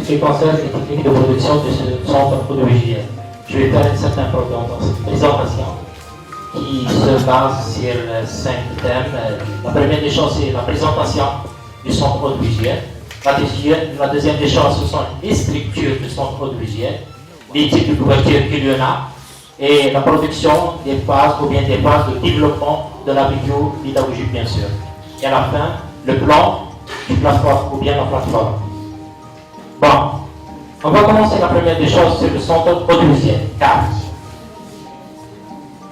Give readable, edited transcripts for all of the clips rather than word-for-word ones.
qui concerne les techniques de production de ce centre audiovisuel. Je vais faire une certaine présentation qui se base sur 5 thèmes. La première des choses, c'est la présentation du centre audiovisuel. La deuxième des choses, ce sont les structures du centre audiovisuel, les types de couverture qu'il y en a, et la production des phases ou bien des phases de développement de la vidéo pédagogique, bien sûr. Et à la fin, le plan du plateforme ou bien la plateforme. Bon, on va commencer la première des choses sur le centre audiovisuel, CAF.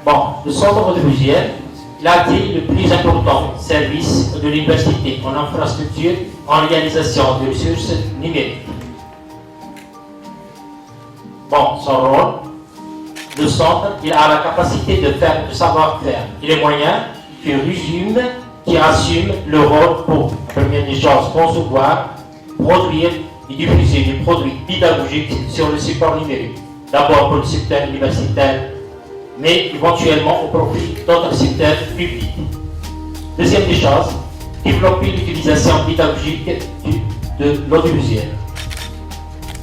Bon, le centre audiovisuel, il a été le plus important service de l'université en infrastructure, en réalisation de ressources numériques. Bon, son rôle, le centre, il a la capacité de faire du savoir-faire et les moyens qui résument, qui assument le rôle pour, la première des choses, concevoir, produire et diffuser des produits pédagogiques sur le support numérique. D'abord pour le secteur universitaire, mais éventuellement au profit d'autres secteurs publics. Deuxième des choses, développer l'utilisation pédagogique de l'audiovisuel.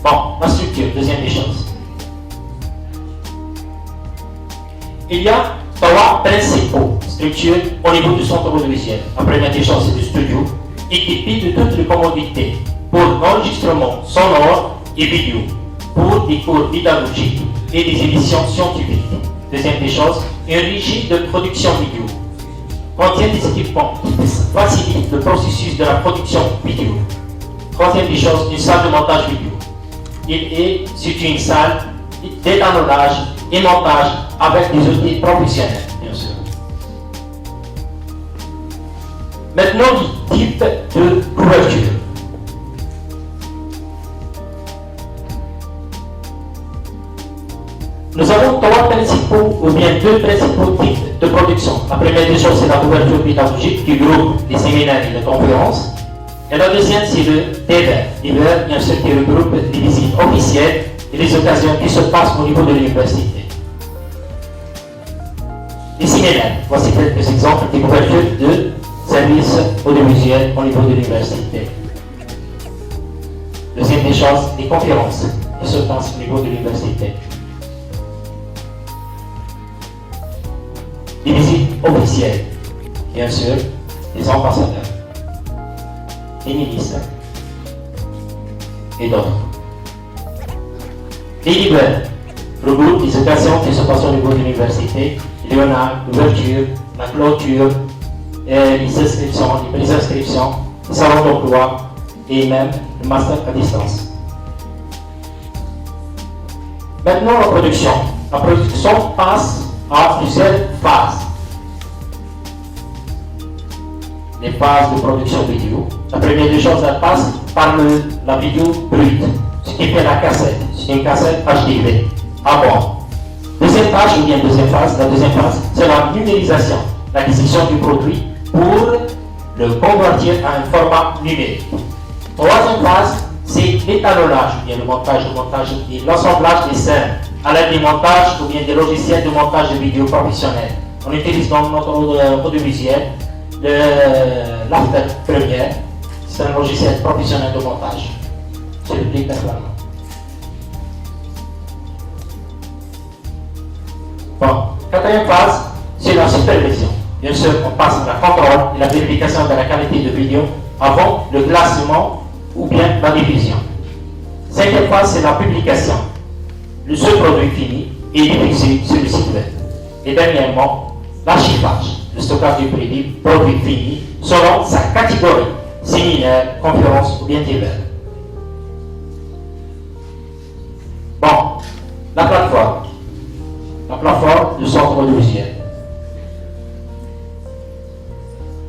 Bon, la structure, deuxième des choses. Il y a 3 principaux structures au niveau du centre audiovisuel. La première des choses, c'est le studio, équipé de toutes les commodités pour l'enregistrement sonore et vidéo, pour des cours pédagogiques et des émissions scientifiques. Deuxième des choses, un régime de production vidéo contient des équipements qui facilitent le processus de la production vidéo. Troisième des choses, une salle de montage vidéo. C'est une salle d'étalonnage et montage avec des outils professionnels, bien sûr. Maintenant, les types de couverture. Nous avons 3 principaux ou bien 2 principaux types de production. La première des choses, c'est la couverture pédagogique qui groupe les séminaires et les conférences. Et la deuxième, c'est le divers, bien sûr, qui regroupe les visites officielles et les occasions qui se passent au niveau de l'université. Les séminaires, voici quelques exemples de couverture de services audiovisuels au niveau de l'université. Deuxième des choses, les conférences qui se passent au niveau de l'université. Les visites officielles, bien sûr, les ambassadeurs, les ministres et d'autres. Les livres regroupent les occasions qui se passent au niveau de l'université. Il y en a l'ouverture, la clôture, les inscriptions, les présinscriptions, les salons d'emploi et même le master à distance. Maintenant, la production. La production passe à plusieurs phases. Les phases de production vidéo. La première des choses, elle passe par la vidéo brute, ce qui fait la cassette. C'est une cassette HDV. Avant. Deuxième phase, ou bien deuxième phase, la deuxième phase, c'est la numérisation, l'acquisition du produit pour le convertir à un format numérique. Troisième phase, c'est l'étalonnage, ou bien le montage et l'assemblage des scènes à l'aide des montages ou bien des logiciels de montage de vidéos professionnels. On utilise dans notre audiovisuel l'After Premiere, c'est un logiciel professionnel de montage. C'est le plus performant. Bon, quatrième phase, c'est la supervision. Bien sûr, on passe à la contrôle et la vérification de la qualité de vidéo avant le classement ou bien la diffusion. Cinquième phase, c'est la publication. Ce produit fini est diffusé sur le site web. Et dernièrement, l'archivage, le stockage du produit fini selon sa catégorie, séminaire, conférence ou bien divers. Bon, la plateforme du centre audiovisuel.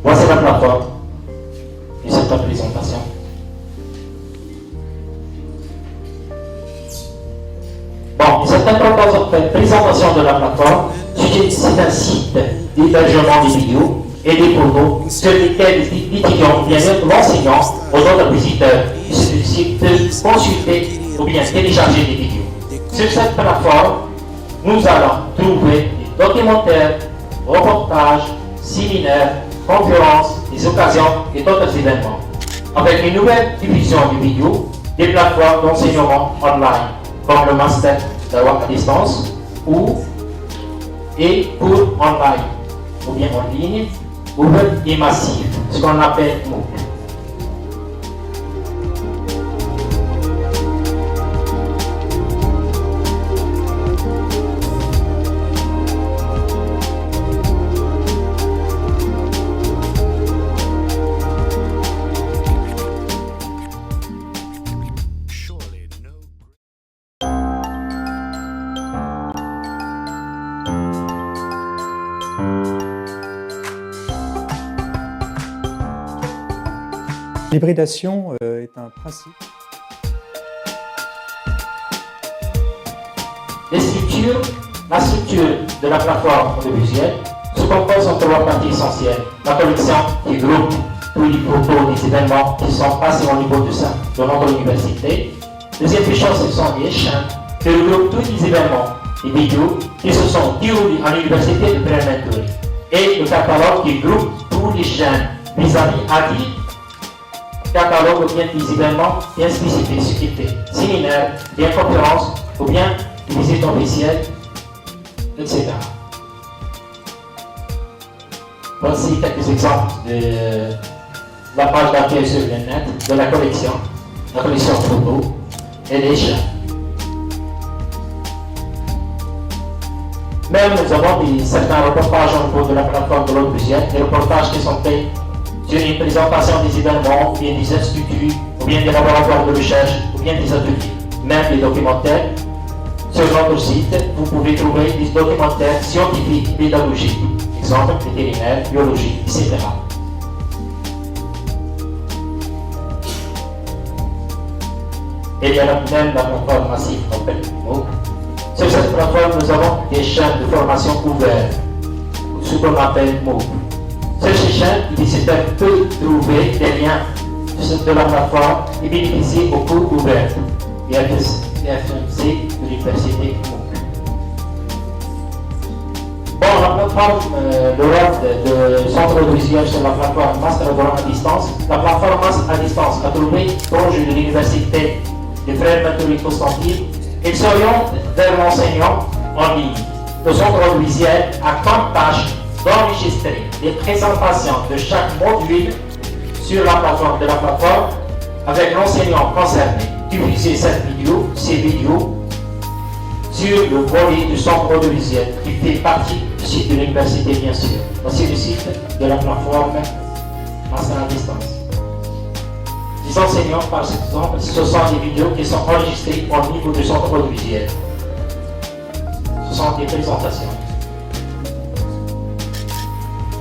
Voici la plateforme et cette présentation. Bon, cette présentation de la plateforme, c'est un site d'hébergement des vidéos et des photos sur lesquels les étudiants ou bien l'enseignant aux autres visiteurs sur le site peuvent consulter ou bien télécharger des vidéos. Sur cette plateforme, nous allons trouver des documentaires, reportages, séminaires, conférences, des occasions et d'autres événements. Avec une nouvelle diffusion de vidéos, nous allons pouvoir consulter des vidéos, voir des documentaires, des reportages, des séminaires, conférences et d'autres événements. Avec une nouvelle diffusion de vidéos, nous allons pouvoir consulter des vidéos, voir des documentaires, des reportages, des séminaires, conférences et d'autres événements. des plateformes d'enseignement online, comme le master à distance et cours online, ou bien en ligne, ou immersif, ce qu'on appelle MOOC. L'hybridation est un principe. La structure de la plateforme audiovisuelle se compose en trois parties essentielles. La collection qui groupe tous les photos des événements qui sont passés au niveau de notre université. Deuxième chose, ce sont les chaînes qui regroupent tous les événements et vidéos qui se sont déroulés à l'université de Prémentory. Et le catalogue qui groupe tous les chaînes vis-à-vis ADI, catalogue ou bien des événements bien spécifiques, ce qui fait séminaires, bien conférences, ou bien des visites officielles, etc. Voici quelques exemples de la page d'accueil sur le net, de la collection photo et des chaînes. Même nous avons certains reportages au niveau de la plateforme de l'audiovisuel, des reportages qui sont faits sur une présentation des événements, ou bien des instituts, ou bien des laboratoires de recherche, ou bien des ateliers. Même des documentaires. Sur notre site, vous pouvez trouver des documentaires scientifiques, pédagogiques, exemple vétérinaire, biologie, etc. Et il y a même la plateforme massive MOOC. Sur cette plateforme, nous avons des chaînes de formation ouvertes, ce qu'on appelle MOOC. Sur ces chaînes, les visiteurs peuvent trouver des liens de la plateforme et bénéficier aux cours ouverts et FMC de l'université MOOC. Bon, la plateforme, le rôle de centre audiovisuel sur la plateforme Master à distance, la plateforme Master à distance a trouvé projet de l'université de Prémentory Constantine. Il s'oriente vers l'enseignant en ligne. Le centre audiovisuel a comme tâche d'enregistrer les présentations de chaque module sur la plateforme avec l'enseignant concerné, diffuser ces vidéos sur le volet du centre audiovisuel qui fait partie du site de l'université bien sûr. Voici le site de la plateforme Master à distance. Les enseignants, par exemple, ce sont des vidéos qui sont enregistrées au niveau du centre audiovisuel. Ce sont des présentations.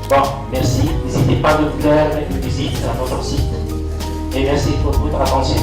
Bon, merci. N'hésitez pas de faire une visite à notre site. Et merci pour votre attention.